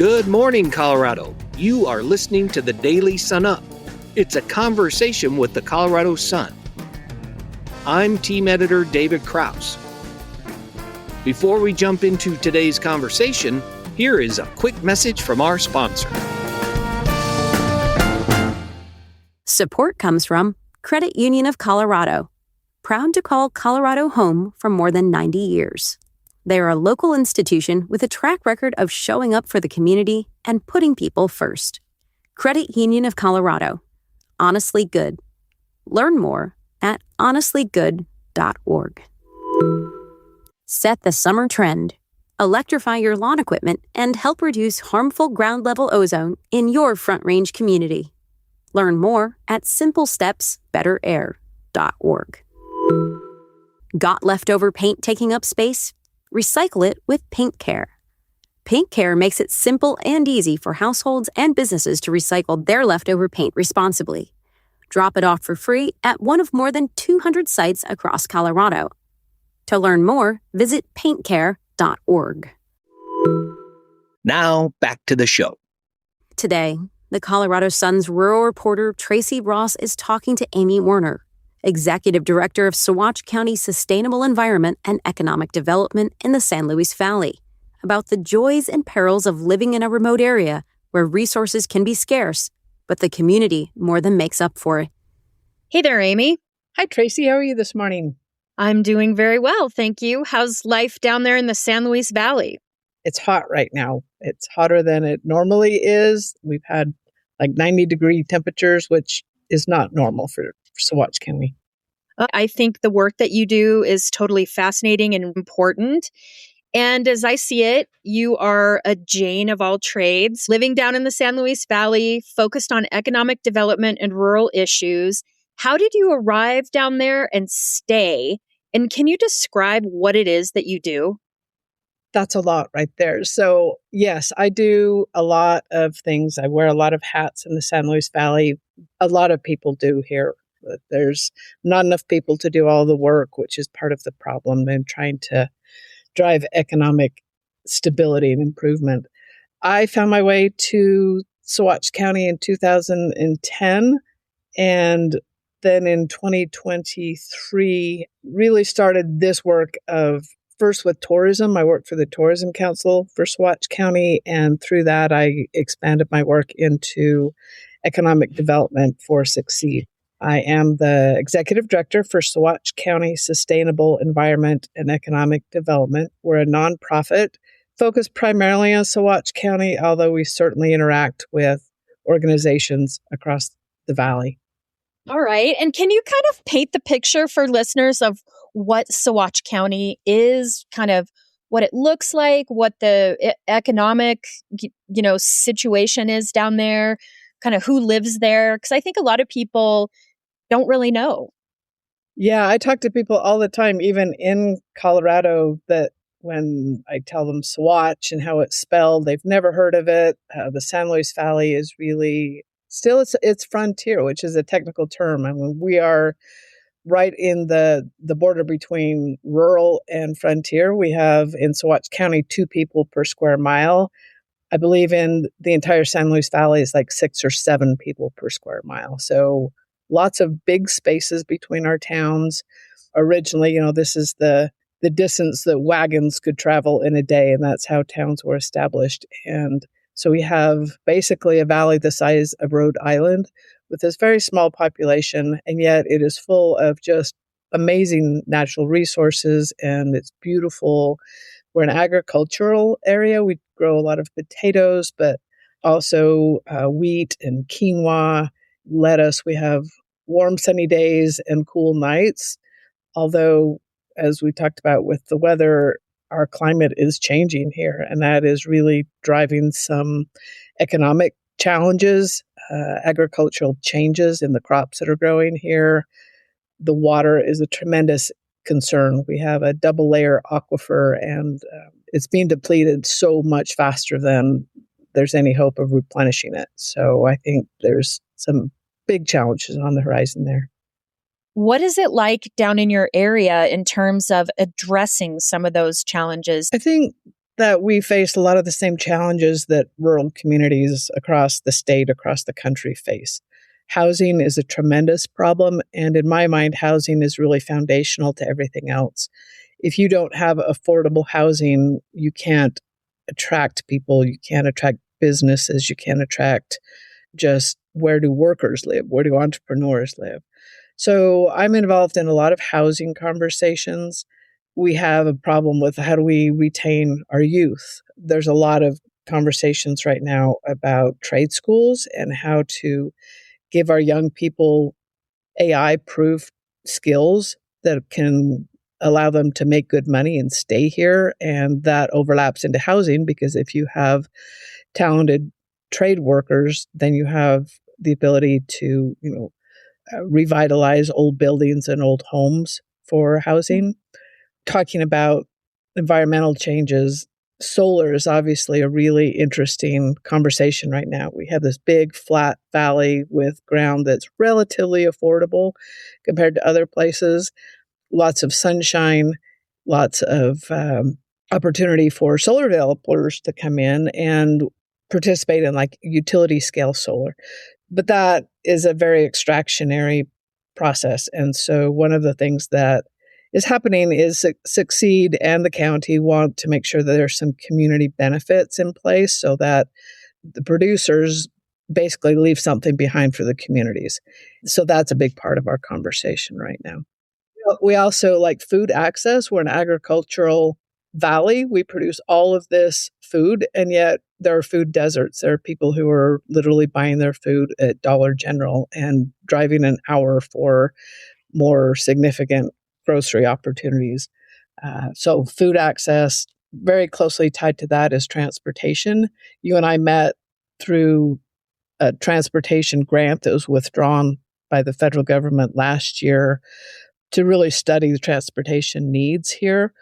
Good morning, Colorado. You are listening to the Daily Sun Up. It's a conversation with the Colorado Sun. I'm team editor David Krause. Before we jump into today's conversation, here is a quick message from our sponsor. Support comes from Credit Union of Colorado, proud to call Colorado home for more than 90 years. They are a local institution with a track record of showing up for the community and putting people first. Credit Union of Colorado. Honestly good. Learn more at honestlygood.org. Set the summer trend. Electrify your lawn equipment and help reduce harmful ground-level ozone in your Front Range community. Learn more at simplestepsbetterair.org. Got leftover paint taking up space? Recycle it with Paint Care. Paint Care makes it simple and easy for households and businesses to recycle their leftover paint responsibly. Drop it off for free at one of more than 200 sites across Colorado. To learn more, visit paintcare.org. Now, back to the show. Today, the Colorado Sun's rural reporter Tracy Ross is talking to Ame Warner, Executive Director of Saguache County Sustainable Environment and Economic Development in the San Luis Valley, about the joys and perils of living in a remote area where resources can be scarce, but the community more than makes up for it. Hey there, Amy. Hi, Tracy. How are you this morning? I'm doing very well, thank you. How's life down there in the San Luis Valley? It's hot right now. It's hotter than it normally is. We've had like 90-degree temperatures, which is not normal for Saguache County. I think the work that you do is totally fascinating and important. And as I see it, you are a Jane of all trades, living down in the San Luis Valley, focused on economic development and rural issues. How did you arrive down there and stay? And can you describe what it is that you do? That's a lot right there. So yes, I do a lot of things. I wear a lot of hats in the San Luis Valley. A lot of people do here. But there's not enough people to do all the work, which is part of the problem in trying to drive economic stability and improvement. I found my way to Saguache County in 2010, and then in 2023 really started this work of first with tourism. I worked for the Tourism Council for Saguache County, and through that I expanded my work into economic development for Succeed. I am the executive director for Saguache County Sustainable Environment and Economic Development. We're a nonprofit focused primarily on Saguache County, although we certainly interact with organizations across the valley. All right. And can you kind of paint the picture for listeners of what Saguache County is, kind of what it looks like, what the economic, situation is down there, kind of who lives there? Because I think a lot of people don't really know. Yeah, I talk to people all the time, even in Colorado, that when I tell them Saguache and how it's spelled, they've never heard of it. The San Luis Valley is really still it's frontier, which is a technical term. I mean, we are right in the border between rural and frontier. We have in Saguache County 2 people per square mile. I believe in the entire San Luis Valley is like 6 or 7 people per square mile. So lots of big spaces between our towns. Originally, this is the distance that wagons could travel in a day, and that's how towns were established. And so we have basically a valley the size of Rhode Island with this very small population, and yet it is full of just amazing natural resources, and it's beautiful. We're an agricultural area. We grow a lot of potatoes, but also wheat and quinoa, lettuce. We have warm, sunny days and cool nights. Although, as we talked about with the weather, our climate is changing here, and that is really driving some economic challenges, agricultural changes in the crops that are growing here. The water is a tremendous concern. We have a double layer aquifer, and it's being depleted so much faster than there's any hope of replenishing it. So I think there's some big challenges on the horizon there. What is it like down in your area in terms of addressing some of those challenges? I think that we face a lot of the same challenges that rural communities across the state, across the country face. Housing is a tremendous problem, and in my mind, housing is really foundational to everything else. If you don't have affordable housing, you can't attract people, you can't attract businesses, you can't attract just where do workers live, where do entrepreneurs live. So I'm involved in a lot of housing conversations. We have a problem with how do we retain our youth. There's a lot of conversations right now about trade schools and how to give our young people AI-proof skills that can allow them to make good money and stay here. And that overlaps into housing, because if you have talented trade workers, then you have the ability to, revitalize old buildings and old homes for housing. Talking about environmental changes, solar is obviously a really interesting conversation right now. We have this big flat valley with ground that's relatively affordable compared to other places. Lots of sunshine, lots of opportunity for solar developers to come in and participate in like utility scale solar. But that is a very extractionary process. And so one of the things that is happening is Succeed and the county want to make sure that there's some community benefits in place so that the producers basically leave something behind for the communities. So that's a big part of our conversation right now. We also like food access. We're an agricultural valley. We produce all of this food, and yet there are food deserts. There are people who are literally buying their food at Dollar General and driving an hour for more significant grocery opportunities. So food access, very closely tied to that is transportation. You and I met through a transportation grant that was withdrawn by the federal government last year to really study the transportation needs here.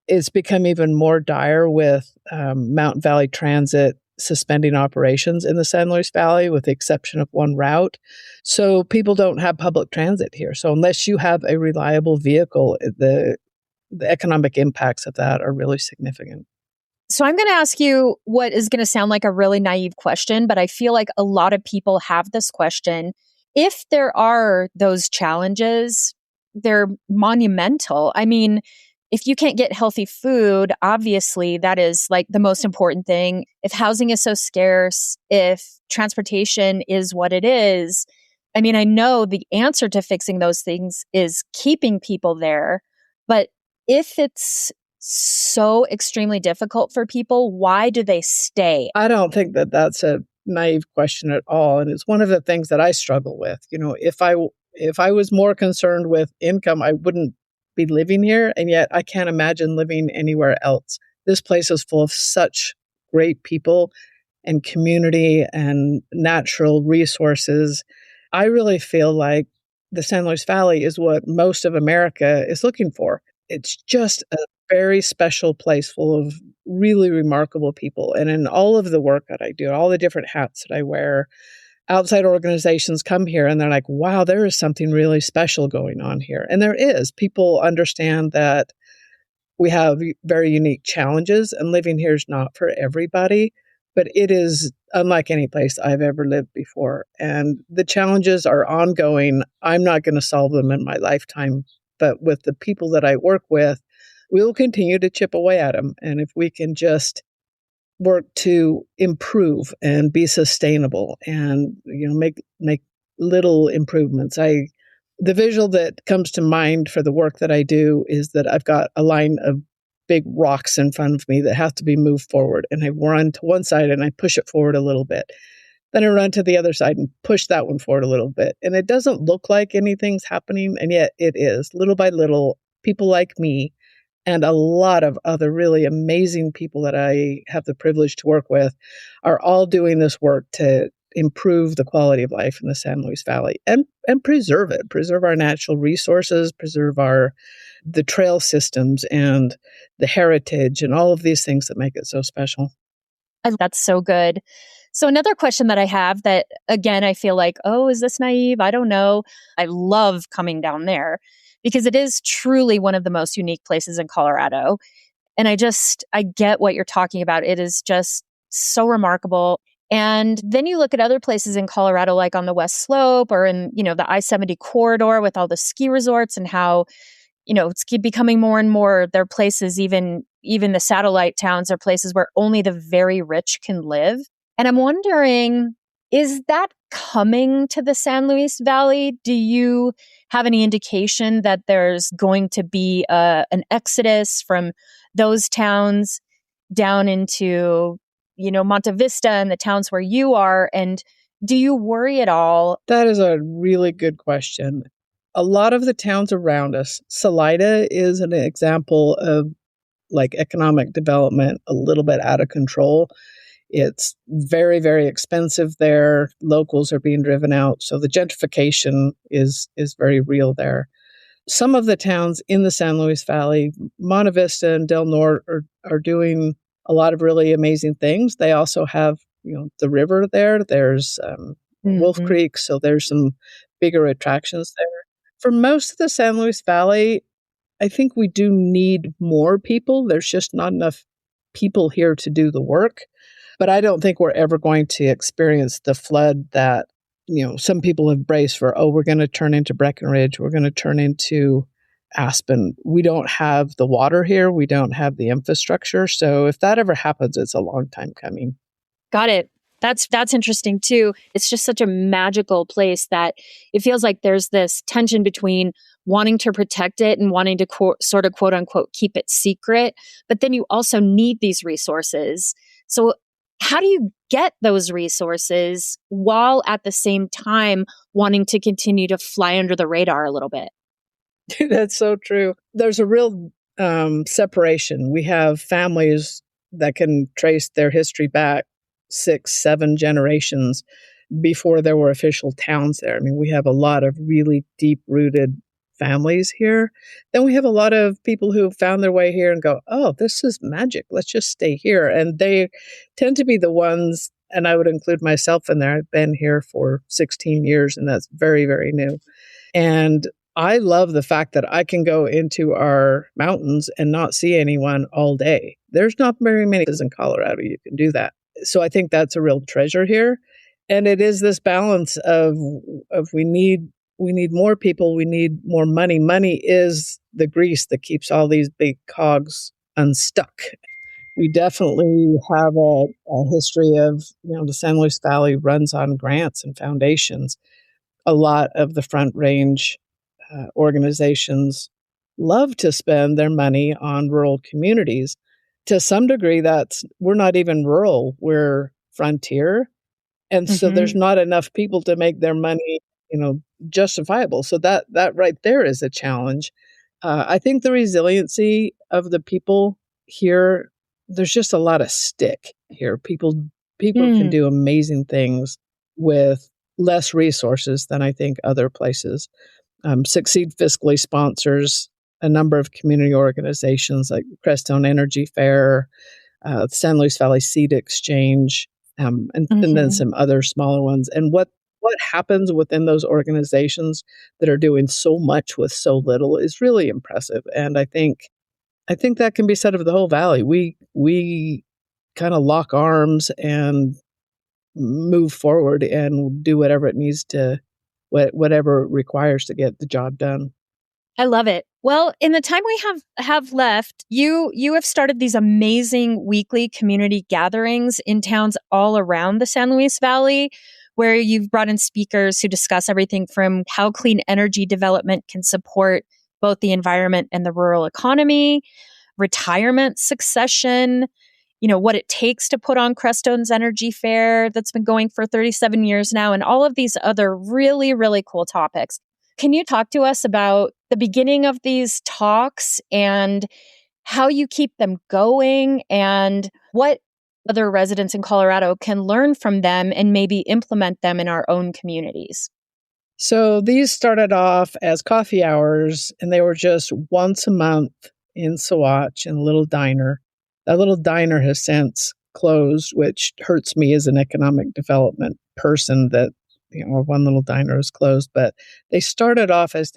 It's become even more dire with Mountain Valley Transit suspending operations in the San Luis Valley, with the exception of one route. So people don't have public transit here. So unless you have a reliable vehicle, the economic impacts of that are really significant. So I'm going to ask you what is going to sound like a really naive question, but I feel like a lot of people have this question. If there are those challenges, they're monumental. I mean, if you can't get healthy food, obviously that is like the most important thing. If housing is so scarce, if transportation is what it is, I mean, I know the answer to fixing those things is keeping people there. But if it's so extremely difficult for people, why do they stay? I don't think that that's a naive question at all. And it's one of the things that I struggle with. If I was more concerned with income, I wouldn't be living here, and yet I can't imagine living anywhere else. This place is full of such great people and community and natural resources. I really feel like the San Luis Valley is what most of America is looking for. It's just a very special place full of really remarkable people. And in all of the work that I do, all the different hats that I wear, outside organizations come here and they're like, wow, there is something really special going on here. And there is. People understand that we have very unique challenges, and living here is not for everybody, but it is unlike any place I've ever lived before. And the challenges are ongoing. I'm not going to solve them in my lifetime, but with the people that I work with, we'll continue to chip away at them. And if we can just work to improve and be sustainable and make little improvements. The visual that comes to mind for the work that I do is that I've got a line of big rocks in front of me that have to be moved forward, and I run to one side and I push it forward a little bit. Then I run to the other side and push that one forward a little bit. And it doesn't look like anything's happening, and yet it is. Little by little, people like me and a lot of other really amazing people that I have the privilege to work with are all doing this work to improve the quality of life in the San Luis Valley and preserve it, preserve our natural resources, preserve the trail systems and the heritage and all of these things that make it so special. That's so good. So another question that I have that, again, I feel like, oh, is this naive? I don't know. I love coming down there because it is truly one of the most unique places in Colorado. And I get what you're talking about. It is just so remarkable. And then you look at other places in Colorado, like on the West Slope or in, the I-70 corridor with all the ski resorts and how, it's becoming more and more. There are places, even the satellite towns are places where only the very rich can live. And I'm wondering, is that coming to the San Luis Valley? Do you have any indication that there's going to be an exodus from those towns down into, Monte Vista and the towns where you are? And do you worry at all? That is a really good question. A lot of the towns around us, Salida is an example of like economic development a little bit out of control. It's very, very expensive there. Locals are being driven out. So the gentrification is very real there. Some of the towns in the San Luis Valley, Monte Vista and Del Norte, are doing a lot of really amazing things. They also have, the river there. There's Wolf Creek. So there's some bigger attractions there. For most of the San Luis Valley, I think we do need more people. There's just not enough people here to do the work. But I don't think we're ever going to experience the flood that, some people have braced for, we're going to turn into Breckenridge. We're going to turn into Aspen. We don't have the water here. We don't have the infrastructure. So if that ever happens, it's a long time coming. Got it. That's interesting too. It's just such a magical place that it feels like there's this tension between wanting to protect it and wanting to sort of quote unquote keep it secret. But then you also need these resources. So how do you get those resources while at the same time wanting to continue to fly under the radar a little bit? That's so true. There's a real separation. We have families that can trace their history back 6, 7 generations before there were official towns there. I mean, we have a lot of really deep-rooted families here. Then we have a lot of people who have found their way here and go, this is magic. Let's just stay here. And they tend to be the ones, and I would include myself in there. I've been here for 16 years, and that's very, very new. And I love the fact that I can go into our mountains and not see anyone all day. There's not very many places in Colorado you can do that. So I think that's a real treasure here. And it is this balance of we need more people, we need more money. Money is the grease that keeps all these big cogs unstuck. We definitely have a history of, the San Luis Valley runs on grants and foundations. A lot of the Front Range organizations love to spend their money on rural communities. To some degree, we're not even rural, we're frontier. And so there's not enough people to make their money, justifiable. So that right there is a challenge. I think the resiliency of the people here, there's just a lot of stick here. People can do amazing things with less resources than I think other places. Succeed Fiscally sponsors a number of community organizations like Crestone Energy Fair, San Luis Valley Seed Exchange, and then some other smaller ones. And what happens within those organizations that are doing so much with so little is really impressive. And I think that can be said of the whole valley. We kind of lock arms and move forward and do whatever it needs to, whatever it requires to get the job done. I love it. Well, in the time we have left, you have started these amazing weekly community gatherings in towns all around the San Luis Valley, where you've brought in speakers who discuss everything from how clean energy development can support both the environment and the rural economy, retirement succession, what it takes to put on Crestone's Energy Fair that's been going for 37 years now, and all of these other really, really cool topics. Can you talk to us about the beginning of these talks and how you keep them going and what other residents in Colorado can learn from them and maybe implement them in our own communities? So these started off as coffee hours, and they were just once a month in Saguache in a little diner. That little diner has since closed, which hurts me as an economic development person that one little diner is closed. But they started off as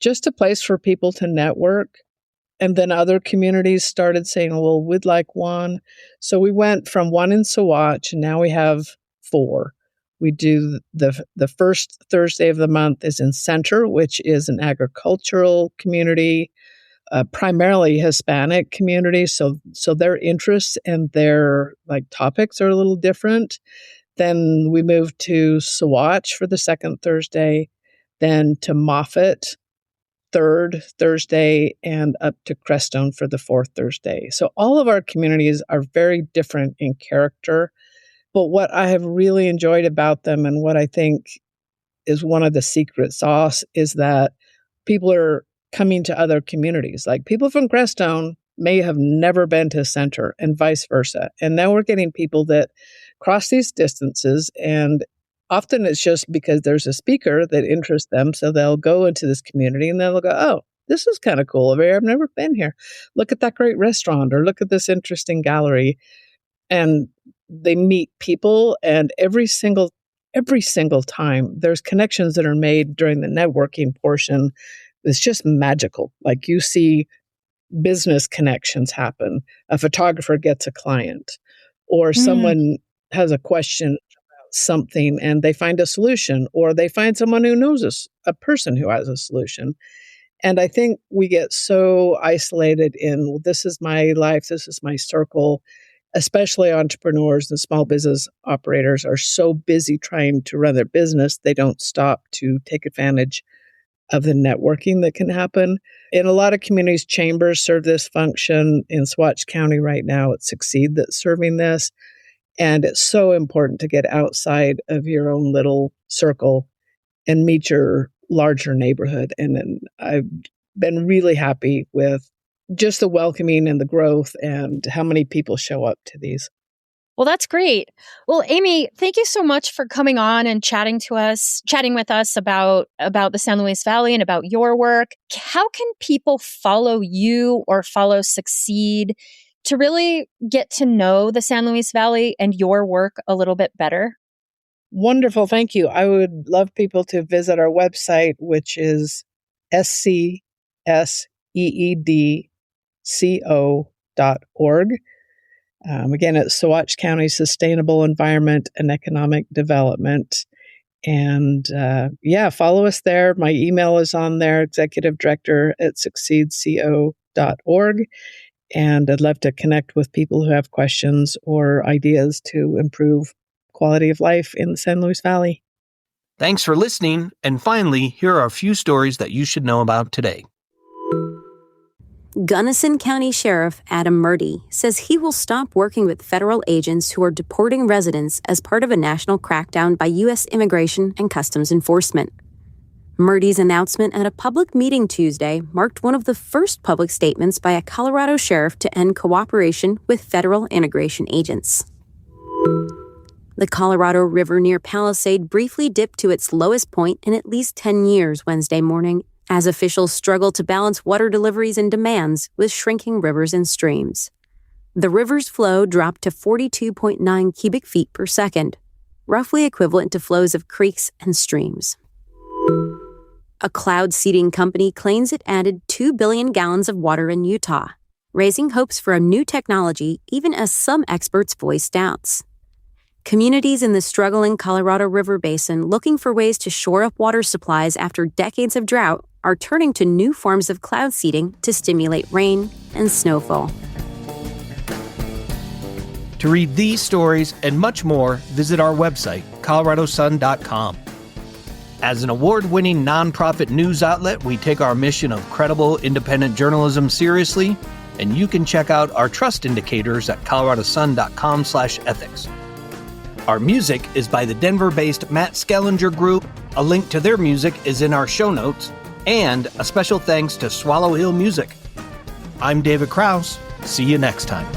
just a place for people to network. And then other communities started saying, well, we'd like one. So we went from one in Saguache, and now we have 4. We do the first Thursday of the month is in Center, which is an agricultural community, primarily Hispanic community. So their interests and their topics are a little different. Then we moved to Saguache for the second Thursday, then to Moffat, third Thursday, and up to Crestone for the fourth Thursday. So all of our communities are very different in character. But what I have really enjoyed about them, and what I think is one of the secret sauce, is that people are coming to other communities. Like people from Crestone may have never been to Center and vice versa. And now we're getting people that cross these distances, and often it's just because there's a speaker that interests them. So they'll go into this community and they'll go, oh, this is kind of cool over here. I've never been here. Look at that great restaurant, or look at this interesting gallery. And they meet people, and every single time there's connections that are made during the networking portion. It's just magical. Like you see business connections happen. A photographer gets a client, or someone has a question about something and they find a solution, or they find someone who knows a person who has a solution. And I think we get so isolated in, well, this is my life, this is my circle. Especially entrepreneurs and small business operators are so busy trying to run their business, they don't stop to take advantage of the networking that can happen. In a lot of communities, chambers serve this function. In Saguache County right now, it's Succeed that's serving this. And it's so important to get outside of your own little circle and meet your larger neighborhood. And then I've been really happy with just the welcoming and the growth and how many people show up to these. Well, that's great. Well, Ame, thank you so much for coming on and chatting with us about the San Luis Valley and about your work. How can people follow you or follow Succeed to really get to know the San Luis Valley and your work a little bit better? Wonderful. Thank you. I would love people to visit our website, which is scarce.org. Again, it's Saguache County Sustainable Environment and Economic Development. And follow us there. My email is on there, executive director at succeedco.org. And I'd love to connect with people who have questions or ideas to improve quality of life in the San Luis Valley. Thanks for listening. And finally, here are a few stories that you should know about today. Gunnison County Sheriff Adam Murdy says he will stop working with federal agents who are deporting residents as part of a national crackdown by U.S. Immigration and Customs Enforcement. Murdy's announcement at a public meeting Tuesday marked one of the first public statements by a Colorado sheriff to end cooperation with federal immigration agents. The Colorado River near Palisade briefly dipped to its lowest point in at least 10 years Wednesday morning, as officials struggle to balance water deliveries and demands with shrinking rivers and streams. The river's flow dropped to 42.9 cubic feet per second, roughly equivalent to flows of creeks and streams. A cloud seeding company claims it added 2 billion gallons of water in Utah, raising hopes for a new technology even as some experts voice doubts. Communities in the struggling Colorado River Basin looking for ways to shore up water supplies after decades of drought are turning to new forms of cloud seeding to stimulate rain and snowfall. To read these stories and much more, visit our website, coloradosun.com. As an award-winning nonprofit news outlet, we take our mission of credible, independent journalism seriously, and you can check out our trust indicators at coloradosun.com/ethics. Our music is by the Denver-based Matt Skellinger Group. A link to their music is in our show notes. And a special thanks to Swallow Hill Music. I'm David Krause. See you next time.